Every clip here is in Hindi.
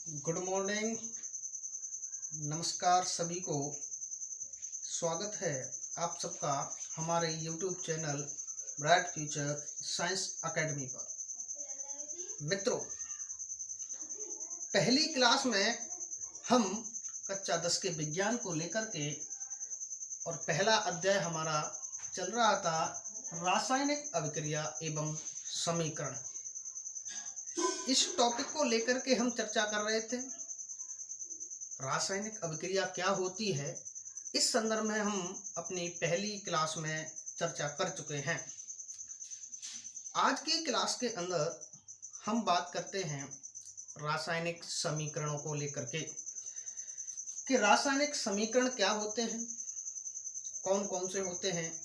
गुड मॉर्निंग, नमस्कार सभी को। स्वागत है आप सबका हमारे YouTube channel bright future science academy पर। मित्रों, पहली क्लास में हम कक्षा 10 के विज्ञान को लेकर के और पहला अध्याय हमारा चल रहा था रासायनिक अभिक्रिया एवं समीकरण। इस टॉपिक को लेकर के हम चर्चा कर रहे थे। रासायनिक अभिक्रिया क्या होती है, इस संदर्भ में हम अपनी पहली क्लास में चर्चा कर चुके हैं। आज की क्लास के अंदर हम बात करते हैं रासायनिक समीकरणों को लेकर के कि रासायनिक समीकरण क्या होते हैं, कौन कौन से होते हैं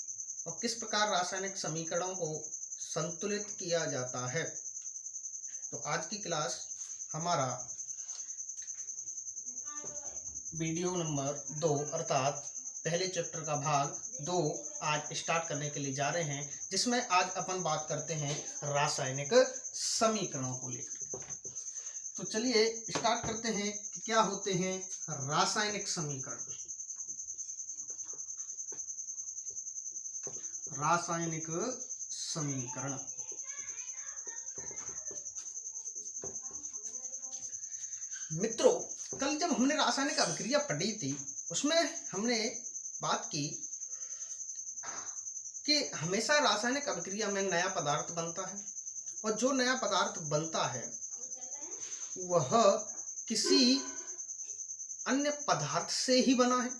और किस प्रकार रासायनिक समीकरणों को संतुलित किया जाता है। तो आज की क्लास हमारा वीडियो नंबर 2 अर्थात पहले चैप्टर का भाग 2 आज स्टार्ट करने के लिए जा रहे हैं, जिसमें आज अपन बात करते हैं रासायनिक समीकरणों को लेकर। तो चलिए स्टार्ट करते हैं कि क्या होते हैं रासायनिक समीकरण। रासायनिक समीकरण मित्रों, कल जब हमने रासायनिक अभिक्रिया पढ़ी थी उसमें हमने बात की कि हमेशा रासायनिक अभिक्रिया में नया पदार्थ बनता है और जो नया पदार्थ बनता है वह किसी अन्य पदार्थ से ही बना है।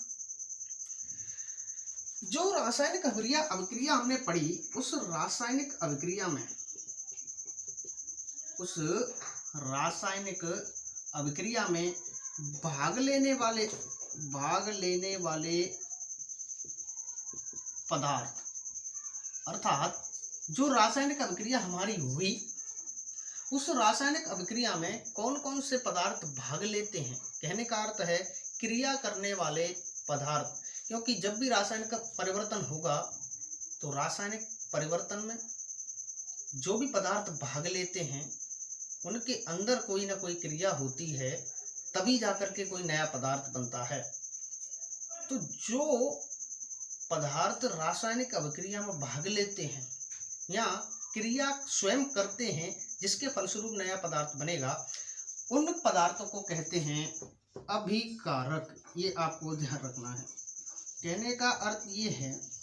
जो रासायनिक अभिक्रिया हमने पढ़ी उस रासायनिक अभिक्रिया में भाग लेने वाले पदार्थ अर्थात जो रासायनिक अभिक्रिया हमारी हुई उस रासायनिक अभिक्रिया में कौन कौन से पदार्थ भाग लेते हैं। कहने का अर्थ है क्रिया करने वाले पदार्थ, क्योंकि जब भी रासायनिक परिवर्तन होगा तो रासायनिक परिवर्तन में जो भी पदार्थ भाग लेते हैं उनके अंदर कोई ना कोई क्रिया होती है, तभी जाकर के कोई नया पदार्थ बनता है। तो जो पदार्थ रासायनिक अभिक्रिया में भाग लेते हैं या क्रिया स्वयं करते हैं जिसके फलस्वरूप नया पदार्थ बनेगा, उन पदार्थों को कहते हैं अभिकारक। ये आपको ध्यान रखना है। कहने का अर्थ ये है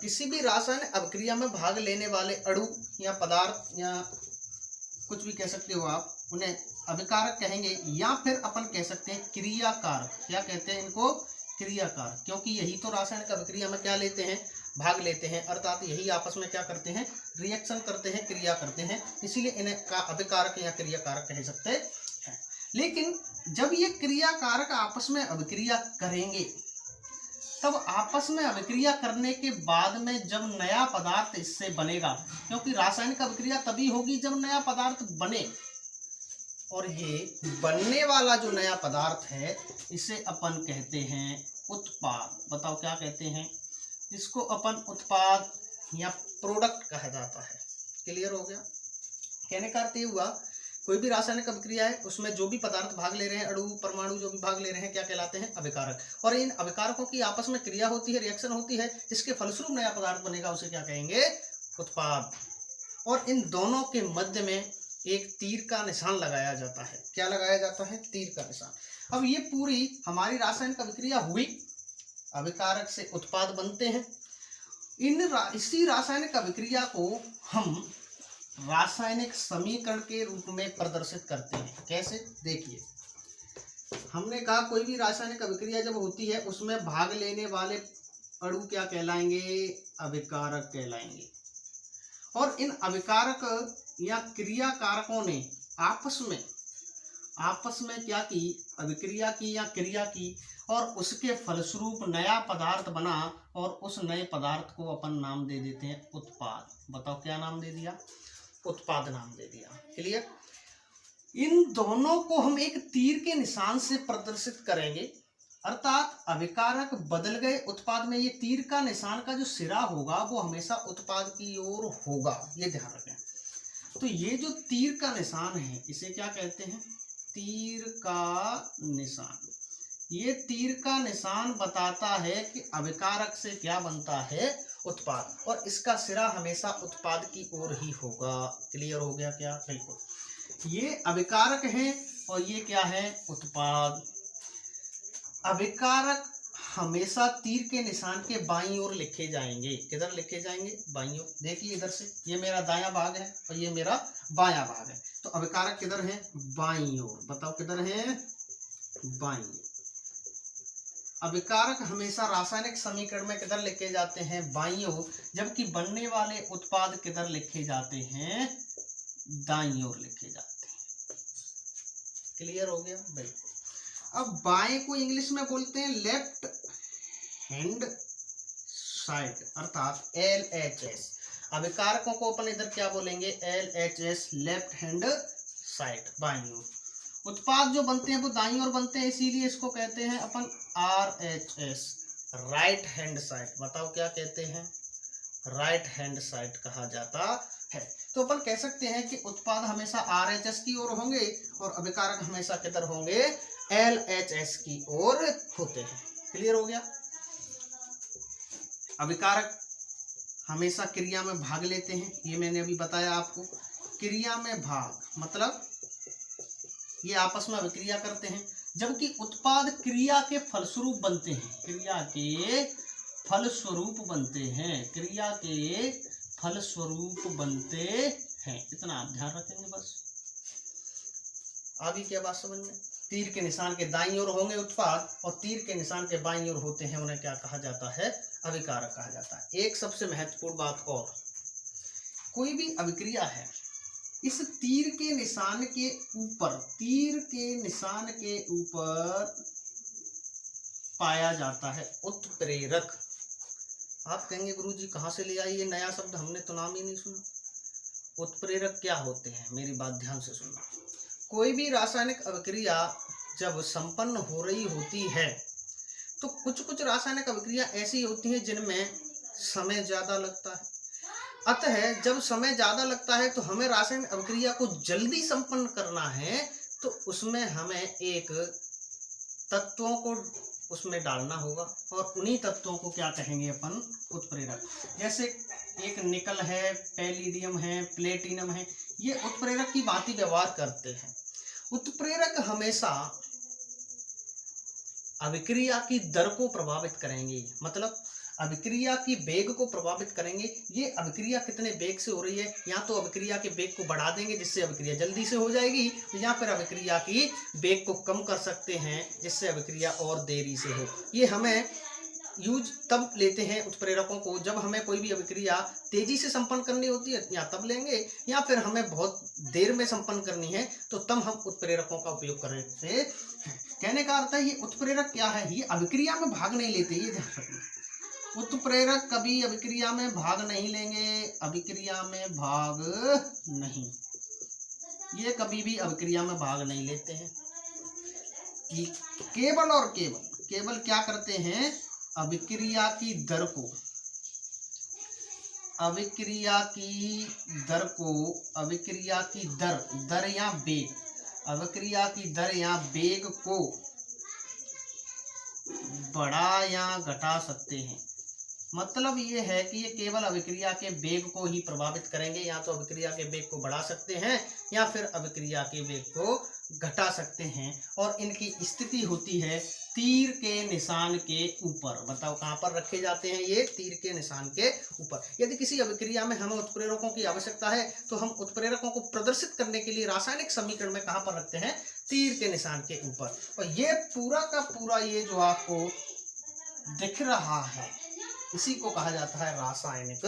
किसी भी रासायनिक अभिक्रिया में भाग लेने वाले अणु या पदार्थ या कुछ भी कह सकते हो आप, उन्हें अभिकारक कहेंगे या फिर अपन कह सकते हैं क्रियाकारक। क्या कहते हैं इनको? क्रियाकारक, क्योंकि यही तो रासायनिक अभिक्रिया में क्या लेते हैं, भाग लेते हैं, अर्थात यही आपस में क्या करते हैं, रिएक्शन करते हैं, क्रिया करते हैं, इसीलिए इन्हें का अभिकारक या क्रियाकारक कह सकते हैं। लेकिन जब ये क्रियाकारक आपस में अभिक्रिया करेंगे तब आपस में अभिक्रिया करने के बाद में जब नया पदार्थ इससे बनेगा, क्योंकि रासायनिक अभिक्रिया तभी होगी जब नया पदार्थ बने, और ये बनने वाला जो नया पदार्थ है इसे अपन कहते हैं उत्पाद। बताओ क्या कहते हैं इसको? अपन उत्पाद या प्रोडक्ट कहा जाता है। क्लियर हो गया? कहने का अर्थ ये हुआ कोई भी रासायनिक अभिक्रिया है उसमें जो भी पदार्थ भाग ले रहे हैं, अणु परमाणु जो भी भाग ले रहे हैं, क्या कहलाते हैं? अभिकारक। और इन अभिकारकों की आपस में क्रिया होती है, रिएक्शन होती है, जिसके फलस्वरूप नया पदार्थ बनेगा, उसे क्या कहेंगे? उत्पाद। और इन दोनों के मध्य में एक तीर का निशान लगाया जाता है। क्या लगाया जाता है? तीर का निशान। अब ये पूरी हमारी रासायनिक अभिक्रिया हुई, अभिकारक से उत्पाद बनते हैं। इसी रासायनिक अभिक्रिया को हम रासायनिक समीकरण के रूप में प्रदर्शित करते हैं। कैसे? देखिए, हमने कहा कोई भी रासायनिक अभिक्रिया जब होती है उसमें भाग लेने वाले अणु क्या कहलाएंगे? अभिकारक कहलाएंगे। और इन अभिकारक या क्रियाकारकों ने आपस में क्या की? अभिक्रिया की या क्रिया की, और उसके फलस्वरूप नया पदार्थ बना, और उस नए पदार्थ को अपन नाम दे देते हैं उत्पाद। बताओ क्या नाम दे दिया? उत्पाद नाम दे दिया। क्लियर? इन दोनों को हम एक तीर के निशान से प्रदर्शित करेंगे, अर्थात अभिकारक बदल गए उत्पाद में, ये तीर का निशान का जो सिरा होगा वो हमेशा उत्पाद की ओर होगा। ये ध्यान रखें। तो ये जो तीर का निशान है इसे क्या कहते हैं? तीर का निशान। ये तीर का निशान बताता है कि अभिकारक से क्या बनता है? उत्पाद, और इसका सिरा हमेशा उत्पाद की ओर ही होगा। क्लियर हो गया क्या? बिल्कुल। ये अभिकारक है और ये क्या है? उत्पाद। अभिकारक हमेशा तीर के निशान के बाईं ओर लिखे जाएंगे। किधर लिखे जाएंगे? बाईं ओर। देखिए इधर से, ये मेरा दायां भाग है और ये मेरा बायां भाग है, तो अभिकारक किधर है? बाईं ओर। बताओ किधर है? बाईं ओर। अभिकारक हमेशा रासायनिक समीकरण में किधर लिखे जाते हैं? बाईं ओर, जबकि बनने वाले उत्पाद किधर लिखे जाते हैं? दाईं ओर लिखे जाते हैं। क्लियर हो गया? बिल्कुल। अब बाएं को इंग्लिश में बोलते हैं लेफ्ट हैंड साइड, अर्थात LHS। अभिकारकों को अपन इधर क्या बोलेंगे? LHS, लेफ्ट हैंड साइड, बाईं ओर। उत्पाद जो बनते हैं वो दाईं ओर बनते हैं, इसीलिए इसको कहते हैं अपन RHS, राइट हैंड साइड। बताओ क्या कहते हैं? राइट हैंड साइड कहा जाता है। तो अपन कह सकते हैं कि उत्पाद हमेशा RHS की ओर होंगे और अभिकारक हमेशा किधर होंगे? LHS की ओर होते हैं। क्लियर हो गया? अभिकारक हमेशा क्रिया में भाग लेते हैं, ये मैंने अभी बताया आपको। क्रिया में भाग मतलब ये आपस में अभिक्रिया करते हैं, जबकि उत्पाद क्रिया के फलस्वरूप बनते हैं। क्रिया के फलस्वरूप बनते हैं। क्रिया के फलस्वरूप बनते हैं। इतना आप ध्यान रखेंगे बस। आगे क्या बात समझ में? तीर के निशान के दाईं ओर होंगे उत्पाद और तीर के निशान के बाईं ओर होते हैं, उन्हें क्या कहा जाता है? अभिकारक कहा जाता है। एक सबसे महत्वपूर्ण बात और, कोई भी अभिक्रिया है इस तीर के निशान के ऊपर, तीर के निशान के ऊपर पाया जाता है उत्प्रेरक। आप कहेंगे गुरुजी कहाँ से ले आई ये नया शब्द, हमने तो नाम ही नहीं सुना। उत्प्रेरक क्या होते हैं? मेरी बात ध्यान से सुनना। कोई भी रासायनिक अभिक्रिया जब संपन्न हो रही होती है तो कुछ कुछ रासायनिक अभिक्रिया ऐसी होती हैं जिनमें समय ज़्यादा लगता है। अतः जब समय ज़्यादा लगता है तो हमें रासायनिक अभिक्रिया को जल्दी संपन्न करना है, तो उसमें हमें एक तत्वों को उसमें डालना होगा और उन्हीं तत्वों को क्या कहेंगे अपन? उत्प्रेरक। जैसे एक निकल है, पैलिडियम है, प्लेटिनम है, ये उत्प्रेरक की भांति व्यवहार करते हैं। उत्प्रेरक हमेशा अभिक्रिया की दर को प्रभावित करेंगे, मतलब अभिक्रिया की वेग को प्रभावित करेंगे। ये अभिक्रिया कितने वेग से हो रही है, या तो अभिक्रिया के वेग को बढ़ा देंगे जिससे अभिक्रिया जल्दी से हो जाएगी, या फिर अभिक्रिया की वेग को कम कर सकते हैं जिससे अभिक्रिया और देरी से हो। ये हमें यूज तब लेते हैं उत्प्रेरकों को जब हमें कोई भी अभिक्रिया तेजी से संपन्न करनी होती है, या तब लेंगे, या फिर हमें बहुत देर में संपन्न करनी है तो तब हम उत्प्रेरकों का उपयोग करते हैं। कहने का अर्थ है ये उत्प्रेरक क्या है? ये अभिक्रिया में भाग नहीं लेते, ये ध्यान रखना। उत्प्रेरक कभी अभिक्रिया में भाग नहीं लेंगे, अभिक्रिया में भाग नहीं, ये कभी भी अभिक्रिया में भाग नहीं लेते हैं। कि केवल और केवल क्या करते हैं? अभिक्रिया की दर को, अभिक्रिया की दर को, अभिक्रिया की दर या वेग, अभिक्रिया की दर या वेग को बढ़ा या घटा सकते हैं। मतलब ये है कि ये केवल अभिक्रिया के वेग को ही प्रभावित करेंगे, या तो अभिक्रिया के वेग को बढ़ा सकते हैं या फिर अभिक्रिया के वेग को घटा सकते हैं। और इनकी स्थिति होती है तीर के निशान के ऊपर। बताओ कहाँ पर रखे जाते हैं ये? तीर के निशान के ऊपर। यदि किसी अभिक्रिया में हमें उत्प्रेरकों की आवश्यकता है तो हम उत्प्रेरकों को प्रदर्शित करने के लिए रासायनिक समीकरण में कहाँ पर रखते हैं? तीर के निशान के ऊपर। और ये पूरा का पूरा ये जो आपको दिख रहा है इसी को कहा जाता है रासायनिक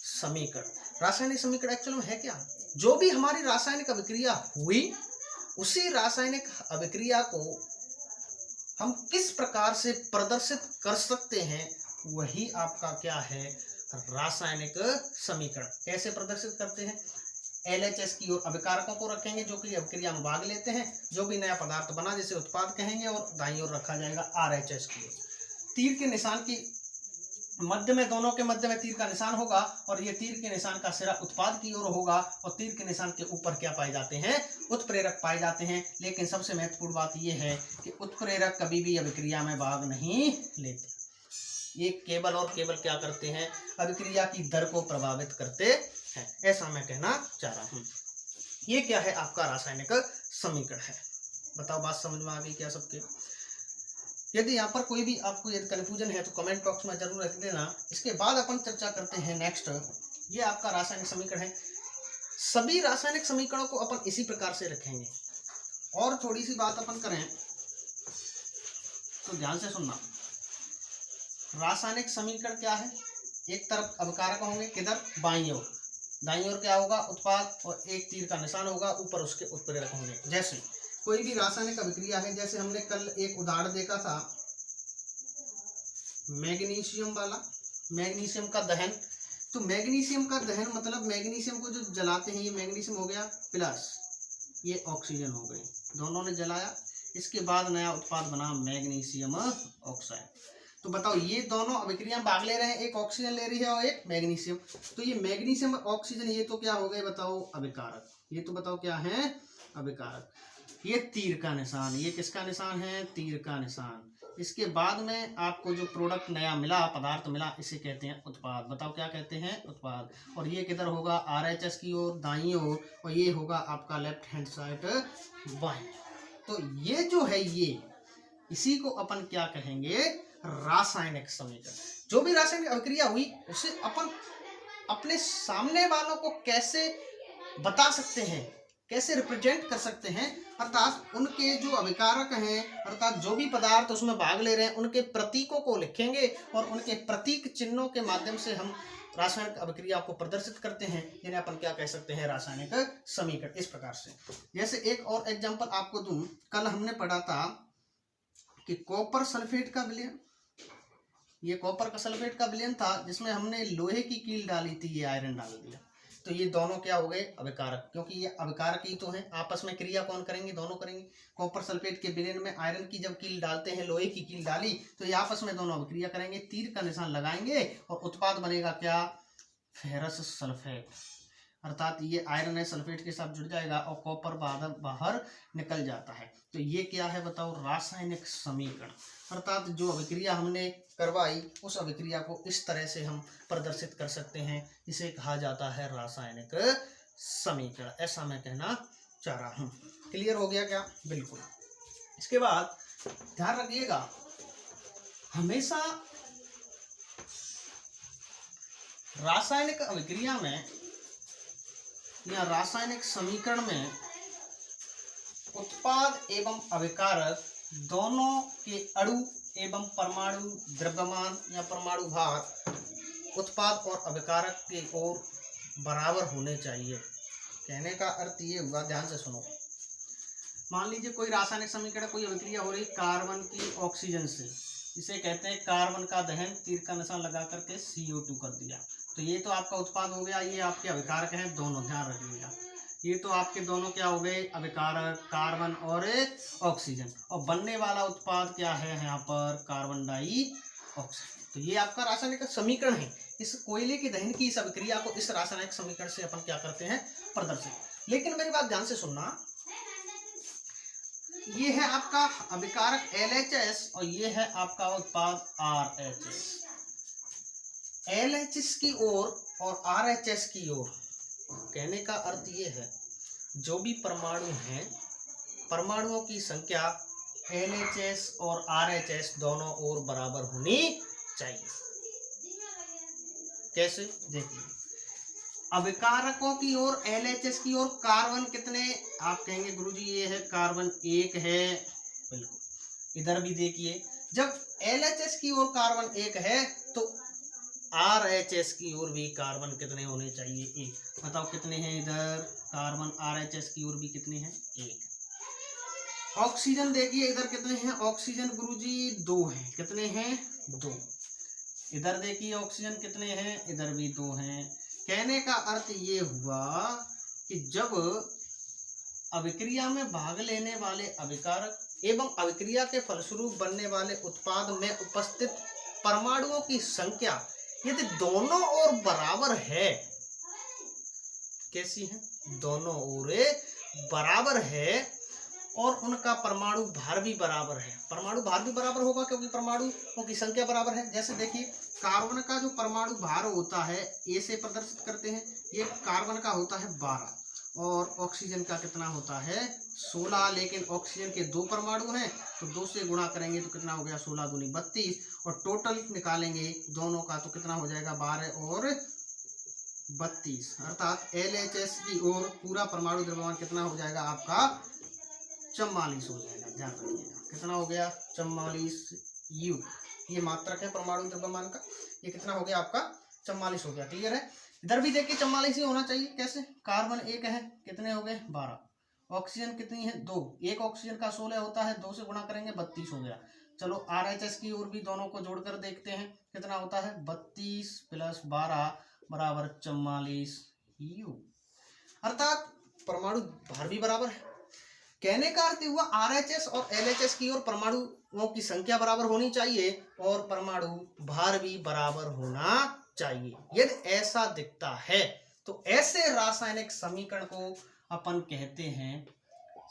समीकरण। रासायनिक समीकरण एक्चुअल में है क्या? जो भी हमारी रासायनिक अभिक्रिया हुई उसी रासायनिक अभिक्रिया को हम किस प्रकार से प्रदर्शित कर सकते हैं, वही आपका क्या है? रासायनिक समीकरण। कैसे प्रदर्शित करते हैं? LHS की ओर अभिकारकों को रखेंगे जो कि अभिक्रिया में भाग लेते हैं, जो भी नया पदार्थ बना जिसे उत्पाद कहेंगे, और दाईं ओर रखा जाएगा RHS की ओर। तीर के निशान की मध्य में, दोनों के मध्य में तीर का निशान होगा और ये तीर के निशान का सिरा उत्पाद की ओर होगा और तीर के निशान के ऊपर क्या पाए जाते हैं, उत्प्रेरक पाए जाते हैं। लेकिन सबसे महत्वपूर्ण बात ये है कि उत्प्रेरक कभी भी अभिक्रिया में भाग नहीं लेते, ये केवल और केवल क्या करते हैं, अभिक्रिया की दर को प्रभावित करते हैं, ऐसा मैं कहना चाह रहा हूँ। ये क्या है, आपका रासायनिक समीकरण है। बताओ बात समझ में आ गई क्या सबके? यदि यहाँ पर कोई भी आपको यदि कन्फ्यूजन है तो कमेंट बॉक्स में जरूर रख देना। इसके बाद अपन चर्चा करते हैं नेक्स्ट। ये आपका रासायनिक समीकरण है। सभी रासायनिक समीकरणों को अपन इसी प्रकार से रखेंगे। और थोड़ी सी बात अपन करें तो ध्यान से सुनना। रासायनिक समीकरण क्या है, एक तरफ अभिकारक होंगे, किधर, बाईं ओर, दाईं ओर क्या होगा, उत्पाद, और एक तीर का निशान होगा, ऊपर उसके उत्प्रेरक होंगे। जैसे कोई भी रासायनिक अभिक्रिया है, जैसे हमने कल एक उदाहरण देखा था मैग्नीशियम वाला, मैग्नीशियम का दहन। तो मैग्नीशियम का दहन मतलब मैग्नीशियम को जो जलाते हैं, ये मैग्नीशियम हो गया प्लस ये ऑक्सीजन हो गई, दोनों ने जलाया, इसके बाद नया उत्पाद बना मैग्नीशियम ऑक्साइड। तो बताओ ये दोनों अभिक्रिया में भाग ले रहे हैं, एक ऑक्सीजन ले रही है और एक मैग्नीशियम। तो ये मैग्नीशियम ऑक्सीजन ये तो क्या हो गए, बताओ अभिकारक, ये तो बताओ क्या है, अभिकारक। ये तीर का निशान, ये किसका निशान है, तीर का निशान। इसके बाद में आपको जो प्रोडक्ट नया मिला, पदार्थ मिला, इसे कहते हैं उत्पाद। बताओ क्या कहते हैं, उत्पाद। और ये किधर होगा, RHS की ओर, दाईं ओर, और ये होगा आपका लेफ्ट हैंड साइड बाईं। तो ये जो है, ये इसी को अपन क्या कहेंगे, रासायनिक समीकरण। जो भी रासायनिक अभिक्रिया हुई उसे अपन अपने सामने वालों को कैसे बता सकते हैं, कैसे रिप्रेजेंट कर सकते हैं, अर्थात उनके जो अभिकारक हैं, अर्थात जो भी पदार्थ उसमें भाग ले रहे हैं, उनके प्रतीकों को लिखेंगे और उनके प्रतीक चिन्हों के माध्यम से हम रासायनिक अभिक्रिया को प्रदर्शित करते हैं, जिन्हें अपन क्या कह सकते हैं, रासायनिक समीकरण। इस प्रकार से, जैसे एक और एग्जांपल आपको दूं, कल हमने पढ़ा था कि कॉपर सल्फेट का विलयन, ये कॉपर का सल्फेट का विलयन था, जिसमें हमने लोहे की कील डाली थी, ये आयरन डाल दिया। तो ये दोनों क्या हो गए, अभिकारक, क्योंकि ये अभिकारक ही तो हैं, आपस में क्रिया कौन करेंगे, दोनों करेंगे। कॉपर सल्फेट के विलयन में आयरन की जब कील डालते हैं, लोहे की कील डाली, तो ये आपस में दोनों अभिक्रिया करेंगे, तीर का निशान लगाएंगे और उत्पाद बनेगा क्या, फेरस सल्फेट। अर्थात ये आयरन है, सल्फेट के साथ जुड़ जाएगा और कॉपर बाहर निकल जाता है। तो ये क्या है, बताओ, रासायनिक समीकरण। अर्थात जो अभिक्रिया हमने करवाई, उस अभिक्रिया को इस तरह से हम प्रदर्शित कर सकते हैं, इसे कहा जाता है रासायनिक समीकरण। ऐसा मैं कहना चाह रहा हूँ। क्लियर हो गया क्या? बिल्कुल। इसके बाद ध्यान रखिएगा, हमेशा रासायनिक अभिक्रिया में या रासायनिक समीकरण में उत्पाद एवं अभिकारक दोनों के अणु एवं परमाणु द्रव्यमान या परमाणु भार उत्पाद और अभिकारक के ओर बराबर होने चाहिए। कहने का अर्थ ये हुआ, ध्यान से सुनो। मान लीजिए कोई रासायनिक समीकरण, कोई अभिक्रिया हो रही कार्बन की ऑक्सीजन से, इसे कहते हैं कार्बन का दहन, तीर का निशान लगा करके CO2 कर दिया। तो ये तो आपका उत्पाद हो गया, ये आपके अभिकारक हैं दोनों, ध्यान रखिएगा। ये तो आपके दोनों क्या हो गए, अभिकारक, कार्बन और ऑक्सीजन। और बनने वाला उत्पाद क्या है यहाँ पर, कार्बन डाइऑक्साइड। तो ये आपका रासायनिक समीकरण है। इस कोयले के दहन की इस अभिक्रिया को इस रासायनिक समीकरण से अपन क्या करते हैं, प्रदर्शित। लेकिन मेरी बात ध्यान से सुनना, ये है आपका अभिकारक LHS और ये है आपका उत्पाद RHS। LHS की ओर और RHS की ओर, कहने का अर्थ ये है, जो भी परमाणु हैं, परमाणुओं की संख्या LHS और RHS दोनों ओर बराबर होनी चाहिए। कैसे, देखिए, अभिकारकों की ओर LHS की ओर कार्बन कितने, आप कहेंगे गुरुजी ये है कार्बन 1 है, बिल्कुल। इधर भी देखिए, जब LHS की ओर कार्बन 1 है तो RHS की ओर भी कार्बन कितने होने चाहिए, 1। बताओ कितने हैं इधर, कार्बन RHS की ओर भी कितने हैं, 1। ऑक्सीजन देखिए इधर कितने हैं, ऑक्सीजन गुरुजी 2 हैं, कितने हैं, 2। इधर देखिए ऑक्सीजन कितने हैं, इधर भी 2 हैं। कहने का अर्थ ये हुआ कि जब अभिक्रिया में भाग लेने वाले अभिकारक एवं अभिक्रिया के फलस्वरूप बनने वाले उत्पाद में उपस्थित परमाणुओं की संख्या यदि दोनों ओर बराबर है, कैसी है, दोनों ओर बराबर है और उनका परमाणु भार भी बराबर है। परमाणु भार भी बराबर होगा क्योंकि परमाणुओं की संख्या बराबर है। जैसे देखिए कार्बन का जो परमाणु भार होता है ए से प्रदर्शित करते हैं, ये कार्बन का होता है 12 और ऑक्सीजन का कितना होता है 16, लेकिन ऑक्सीजन के 2 परमाणु हैं तो 2 से गुणा करेंगे तो कितना हो गया 16 दूनी 32 और टोटल निकालेंगे दोनों का तो कितना हो जाएगा 12 और 32, अर्थात LHS की ओर पूरा परमाणु द्रव्यमान कितना हो जाएगा आपका 44 हो जाएगा। ध्यान रखिएगा कितना हो गया 44 U, ये मात्रक है परमाणु द्रव्यमान का, ये कितना हो गया आपका 44 हो गया। क्लियर है। इधर भी देखिए 44 ही होना चाहिए। कैसे, कार्बन 1 है, कितने हो गए 12, ऑक्सीजन कितनी है 2, एक ऑक्सीजन का 16 होता है, 2 से गुणा करेंगे 32 हो गया। चलो RHS की ओर भी दोनों को जोड़कर देखते हैं कितना होता है 32 + 12 बराबर 44 U, अर्थात परमाणु भार भी बराबर है। कहने का अर्थ हुआ RHS और LHS की ओर परमाणुओं की संख्या बराबर होनी चाहिए और परमाणु भार भी बराबर होना चाहिए। यदि ऐसा दिखता है तो ऐसे रासायनिक समीकरण को अपन कहते हैं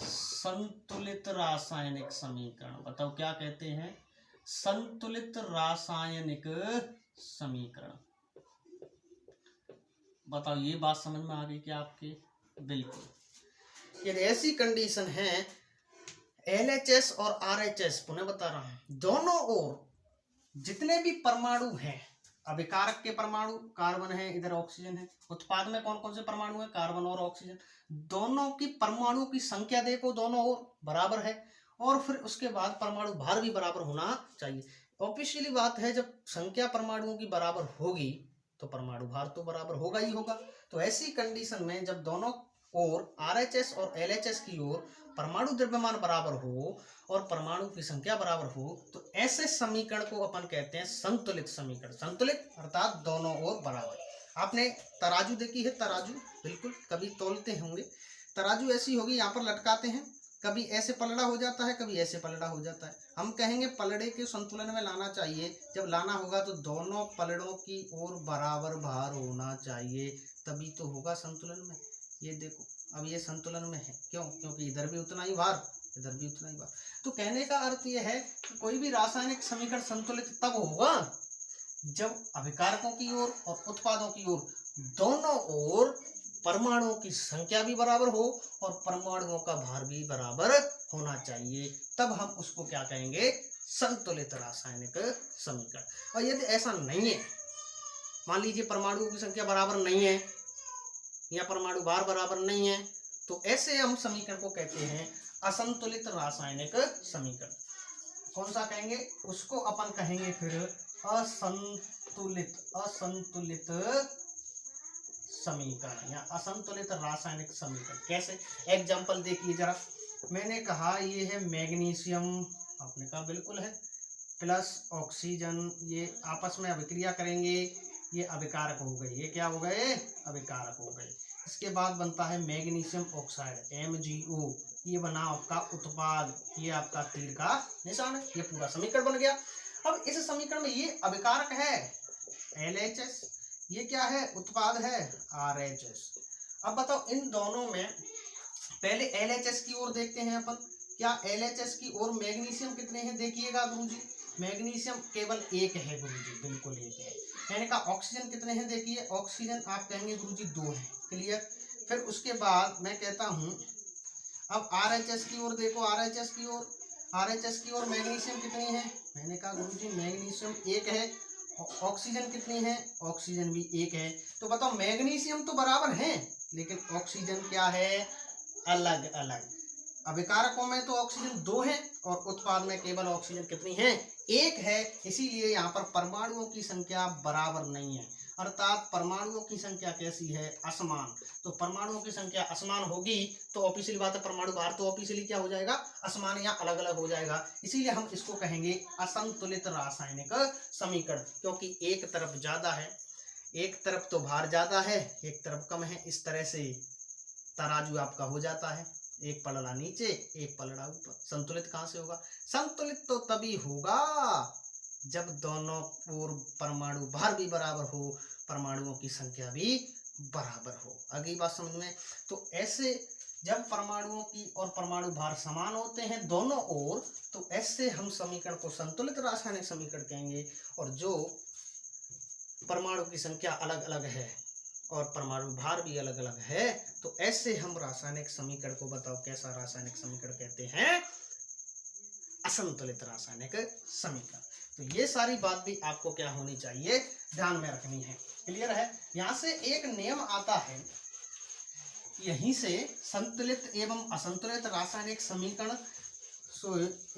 संतुलित रासायनिक समीकरण। बताओ क्या कहते हैं, संतुलित रासायनिक समीकरण। बताओ ये बात समझ में आ गई क्या आपके? बिल्कुल। यदि ऐसी कंडीशन है LHS और RHS, पुनः बता रहा हूं, दोनों ओर जितने भी परमाणु हैं, अभिकारक के परमाणु कार्बन है, इधर ऑक्सीजन है, उत्पाद में कौन कौन से परमाणु है कार्बन और ऑक्सीजन, दोनों की परमाणुओं की संख्या देखो दोनों ओर बराबर है और फिर उसके बाद परमाणु भार भी बराबर होना चाहिए। ऑब्वियसली बात है जब संख्या परमाणुओं की बराबर होगी तो परमाणु भार तो बराबर होगा ही होगा। तो ऐसी कंडीशन में जब दोनों और RHS और LHS की ओर परमाणु द्रव्यमान बराबर हो और परमाणु की संख्या बराबर हो तो ऐसे समीकरण को अपन कहते हैं संतुलित समीकरण। संतुलित अर्थात दोनों ओर बराबर। आपने तराजू देखी है, तराजू बिल्कुल कभी तौलते होंगे, तराजू ऐसी होगी, यहाँ पर लटकाते हैं, कभी ऐसे पलड़ा हो जाता है, कभी ऐसे पलड़ा हो जाता है। हम कहेंगे पलड़े के संतुलन में लाना चाहिए, जब लाना होगा तो दोनों पलड़ों की ओर बराबर भार होना चाहिए, तभी तो होगा संतुलन में। ये देखो अब ये संतुलन में है, क्यों? क्योंकि इधर भी उतना ही भार, इधर भी उतना ही भार। तो कहने का अर्थ ये है कि कोई भी रासायनिक समीकरण संतुलित तब होगा जब अभिकारकों की ओर और उत्पादों की ओर दोनों ओर परमाणुओं की संख्या भी बराबर हो और परमाणुओं का भार भी बराबर होना चाहिए, तब हम उसको क्या कहेंगे संतुलित रासायनिक समीकरण। और यदि ऐसा नहीं है, मान लीजिए परमाणुओं की संख्या बराबर नहीं है या परमाणु भार बराबर नहीं है, तो ऐसे हम समीकरण को कहते हैं असंतुलित रासायनिक समीकरण। कौन सा कहेंगे उसको? अपन कहेंगे फिर असंतुलित समीकरण या असंतुलित रासायनिक समीकरण। कैसे? एग्जांपल देखिए जरा। मैंने कहा ये है मैग्नीशियम, आपने कहा बिल्कुल है, प्लस ऑक्सीजन, ये आपस में अभिक्रिया करेंगे, ये अभिकारक हो गए, ये क्या हो गए अभिकारक हो गए। इसके बाद बनता है मैग्नीशियम ऑक्साइड MgO, ये बना आपका उत्पाद, ये आपका तीर का निशान है, ये पूरा समीकरण बन गया। अब इस समीकरण में ये अभिकारक है LHS, ये क्या है उत्पाद है RHS। अब बताओ इन दोनों में पहले LHS की ओर देखते हैं अपन, क्या LHS की ओर मैग्नीशियम कितने हैं? देखिएगा गुरुजी, मैग्नीशियम केवल 1 है गुरुजी, बिल्कुल 1 है। मैंने कहा ऑक्सीजन कितने हैं? देखिए ऑक्सीजन आप कहेंगे गुरुजी 2 हैं। क्लियर। फिर उसके बाद मैं कहता हूं अब RHS की ओर देखो, RHS की ओर मैग्नीशियम कितनी है? मैंने कहा गुरुजी मैग्नीशियम 1 है। ऑक्सीजन कितनी है? ऑक्सीजन भी 1 है। तो बताओ मैग्नीशियम तो बराबर हैं लेकिन ऑक्सीजन क्या है? अलग अलग। अभिकारकों में तो ऑक्सीजन 2 है और उत्पाद में केवल ऑक्सीजन कितनी है? 1 है। इसीलिए यहाँ पर परमाणुओं की संख्या बराबर नहीं है, अर्थात परमाणुओं की संख्या कैसी है? असमान। तो परमाणुओं की संख्या असमान होगी तो ऑब्वियसली बात है परमाणु भार तो ऑब्वियसली क्या हो जाएगा? असमान या अलग अलग हो जाएगा। इसीलिए हम इसको कहेंगे असंतुलित रासायनिक समीकरण, क्योंकि एक तरफ ज्यादा है, एक तरफ तो भार ज्यादा है, एक तरफ कम है। इस तरह से तराजू आपका हो जाता है, एक पलड़ा नीचे एक पलड़ा ऊपर। संतुलित कहाँ से होगा? संतुलित तो तभी होगा जब दोनों ओर परमाणु भार भी बराबर हो, परमाणुओं की संख्या भी बराबर हो। अगली बात समझ में। तो ऐसे जब परमाणुओं की और परमाणु भार समान होते हैं दोनों ओर, तो ऐसे हम समीकरण को संतुलित रासायनिक समीकरण कहेंगे। और जो परमाणु की संख्या अलग अलग है और परमाणु भार भी अलग अलग है, तो ऐसे हम रासायनिक समीकरण को, बताओ कैसा रासायनिक समीकरण कहते हैं? असंतुलित रासायनिक समीकरण। तो ये सारी बात भी आपको क्या होनी चाहिए, ध्यान में रखनी है। क्लियर है? यहां से एक नियम आता है, यहीं से संतुलित एवं असंतुलित रासायनिक समीकरण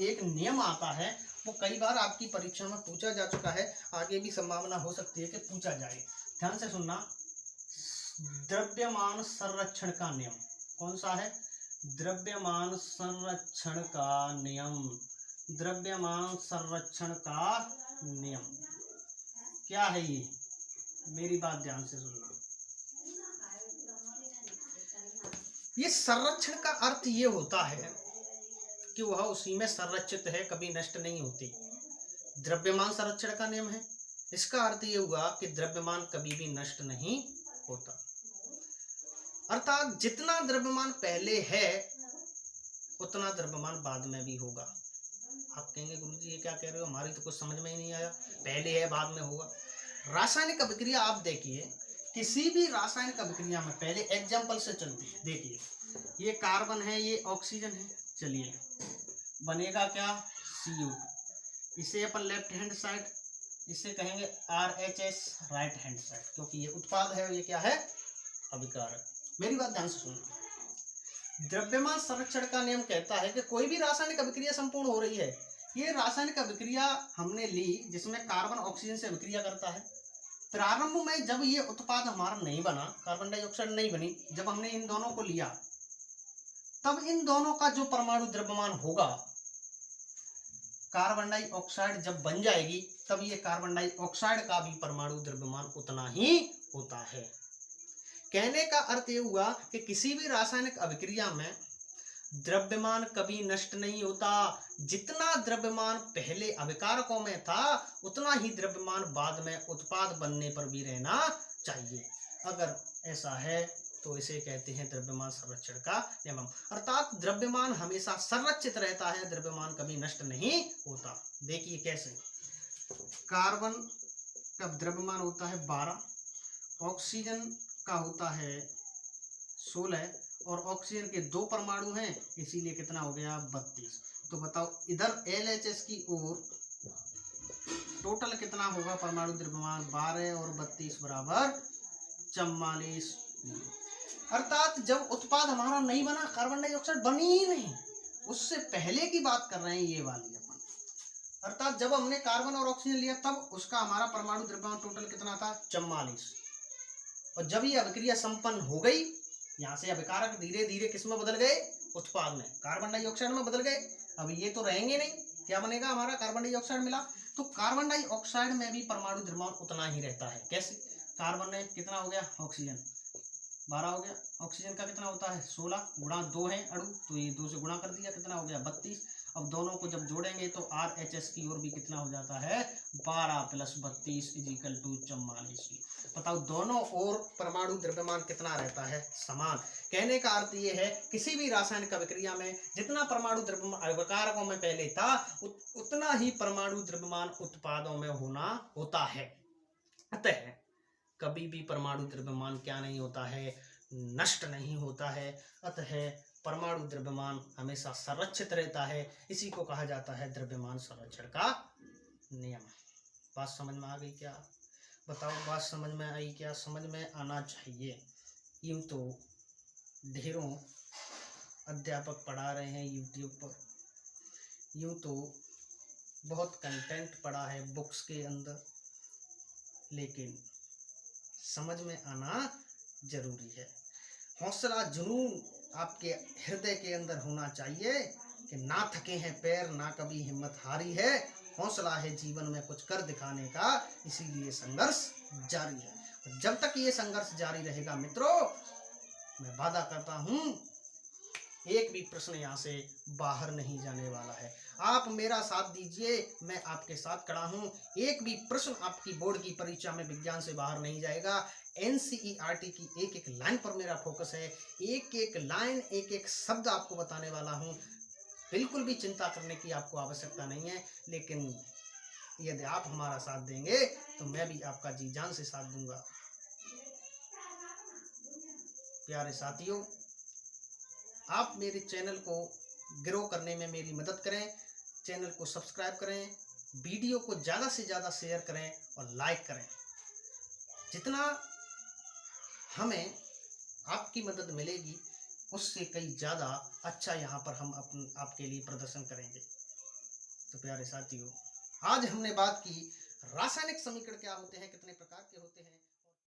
एक नियम आता है, वो कई बार आपकी परीक्षा में पूछा जा चुका है, आगे भी संभावना हो सकती है कि पूछा जाए। ध्यान से सुनना। द्रव्यमान संरक्षण का नियम कौन सा है? द्रव्यमान संरक्षण का नियम। द्रव्यमान संरक्षण का नियम क्या है ये? मेरी बात ध्यान से सुनना। ये संरक्षण का अर्थ ये होता है कि वह उसी में संरक्षित है, कभी नष्ट नहीं होती। द्रव्यमान संरक्षण का नियम है, इसका अर्थ ये हुआ कि द्रव्यमान कभी भी नष्ट नहीं होता। अर्थात जितना द्रव्यमान पहले है उतना द्रव्यमान बाद में भी होगा। आप कहेंगे गुरुजी ये क्या कह रहे हो, हमारी तो कुछ समझ में ही नहीं आया, पहले है बाद में होगा। रासायनिक अभिक्रिया आप देखिए, किसी भी रासायनिक अभिक्रिया में पहले एग्जाम्पल से चलती है। देखिए ये कार्बन है, ये ऑक्सीजन है, चलिए बनेगा क्या? CO2। इसे अपन लेफ्ट हैंड साइड, इसे कहेंगे RHS राइट हैंड साइड, क्योंकि ये उत्पाद है और ये क्या है? अभिकारक। मेरी बात ध्यान से सुनना। द्रव्यमान संरक्षण का नियम कहता है कि कोई भी रासायनिक अभिक्रिया संपूर्ण हो रही है, ये रासायनिक अभिक्रिया हमने ली जिसमें कार्बन ऑक्सीजन से अभिक्रिया करता है। प्रारंभ में जब ये उत्पाद हमारा नहीं बना, कार्बन डाइऑक्साइड नहीं बनी, जब हमने इन दोनों को लिया, तब इन दोनों का जो परमाणु द्रव्यमान होगा, कार्बन डाइऑक्साइड जब बन जाएगी, तब ये कार्बन डाइऑक्साइड का भी परमाणु द्रव्यमान उतना ही होता है। कहने का अर्थ ये हुआ कि किसी भी रासायनिक अभिक्रिया में द्रव्यमान कभी नष्ट नहीं होता। जितना द्रव्यमान पहले अभिकारकों में था, उतना ही द्रव्यमान बाद में उत्पाद बनने पर भी रहना चाहिए। अगर ऐसा है तो इसे कहते हैं द्रव्यमान संरक्षण का नियम। अर्थात द्रव्यमान हमेशा संरक्षित रहता है, द्रव्यमान कभी नष्ट नहीं होता। देखिए कैसे, कार्बन का द्रव्यमान होता है 12, ऑक्सीजन का होता है 16, और ऑक्सीजन के 2 परमाणु हैं, इसीलिए कितना हो गया? 32। तो बताओ इधर LHS की ओर टोटल कितना होगा परमाणु द्रव्यमान? 12 और 32 बराबर 44। अर्थात जब उत्पाद हमारा नहीं बना, कार्बन डाइऑक्साइड बनी ही नहीं, उससे पहले की बात कर रहे हैं ये वाली अपन। अर्थात जब हमने कार्बन और ऑक्सीजन लिया, तब उसका हमारा परमाणु द्रव्यमान टोटल कितना था? 44। और जब ये अभिक्रिया संपन्न हो गई, यहाँ से अभिकारक धीरे धीरे किस में बदल गए? उत्पाद में, कार्बन डाइऑक्साइड में बदल गए। अब ये तो रहेंगे नहीं, क्या बनेगा हमारा? कार्बन डाइऑक्साइड मिला, तो कार्बन डाइऑक्साइड में भी परमाणु द्रव्यमान उतना ही रहता है। कैसे? कार्बन में कितना हो गया? ऑक्सीजन 12 हो गया, ऑक्सीजन का कितना होता है? 16, गुणा 2 है अणु, तो ये 2 से गुणा कर दिया, कितना हो गया? 32। अब दोनों को जब जोड़ेंगे तो RHS की ओर भी कितना हो जाता है? 12 + 32 = 44। बताओ दोनों ओर परमाणु द्रव्यमान कितना रहता है? समान। कहने का अर्थ ये है, किसी भी रासायनिक अभिक्रिया में जितना परमाणु द्रव्यमान अभिकारकों में पहले था, उतना ही परमाणु द्रव्यमान उत्पादों में होता है। अतः कभी भी परमाणु द्रव्यमान क्या नहीं होता है? नष्ट नहीं होता है। अतः परमाणु द्रव्यमान हमेशा संरक्षित रहता है। इसी को कहा जाता है द्रव्यमान संरक्षण का नियम। बात समझ में आ गई क्या? बताओ बात समझ में आई क्या? समझ में आना चाहिए। यूँ तो ढेरों अध्यापक पढ़ा रहे हैं YouTube पर, यूँ तो बहुत कंटेंट पड़ा है बुक्स के अंदर, लेकिन समझ में आना जरूरी है। हौसला जुनून आपके हृदय के अंदर होना चाहिए कि ना थके हैं पैर, ना कभी हिम्मत हारी है, हौसला है जीवन में कुछ कर दिखाने का, इसीलिए संघर्ष जारी है। जब तक ये संघर्ष जारी रहेगा मित्रों, मैं वादा करता हूँ एक भी प्रश्न यहाँ से बाहर नहीं जाने वाला है। आप मेरा साथ दीजिए, मैं आपके साथ खड़ा हूँ। एक भी प्रश्न आपकी बोर्ड की परीक्षा में विज्ञान से बाहर नहीं जाएगा। एनसीईआरटी की एक एक लाइन पर मेरा फोकस है, एक एक लाइन, एक एक शब्द आपको बताने वाला हूँ। बिल्कुल भी चिंता करने की आपको आवश्यकता नहीं है, लेकिन यदि आप हमारा साथ देंगे तो मैं भी आपका जी जान से साथ दूंगा। प्यारे साथियों, आप मेरे चैनल को ग्रो करने में मेरी मदद करें, चैनल को सब्सक्राइब करें, वीडियो को ज़्यादा से ज़्यादा शेयर करें और लाइक करें। जितना हमें आपकी मदद मिलेगी उससे कई ज़्यादा अच्छा यहाँ पर हम आपके लिए प्रदर्शन करेंगे। तो प्यारे साथियों, आज हमने बात की रासायनिक समीकरण क्या होते हैं, कितने प्रकार के होते हैं।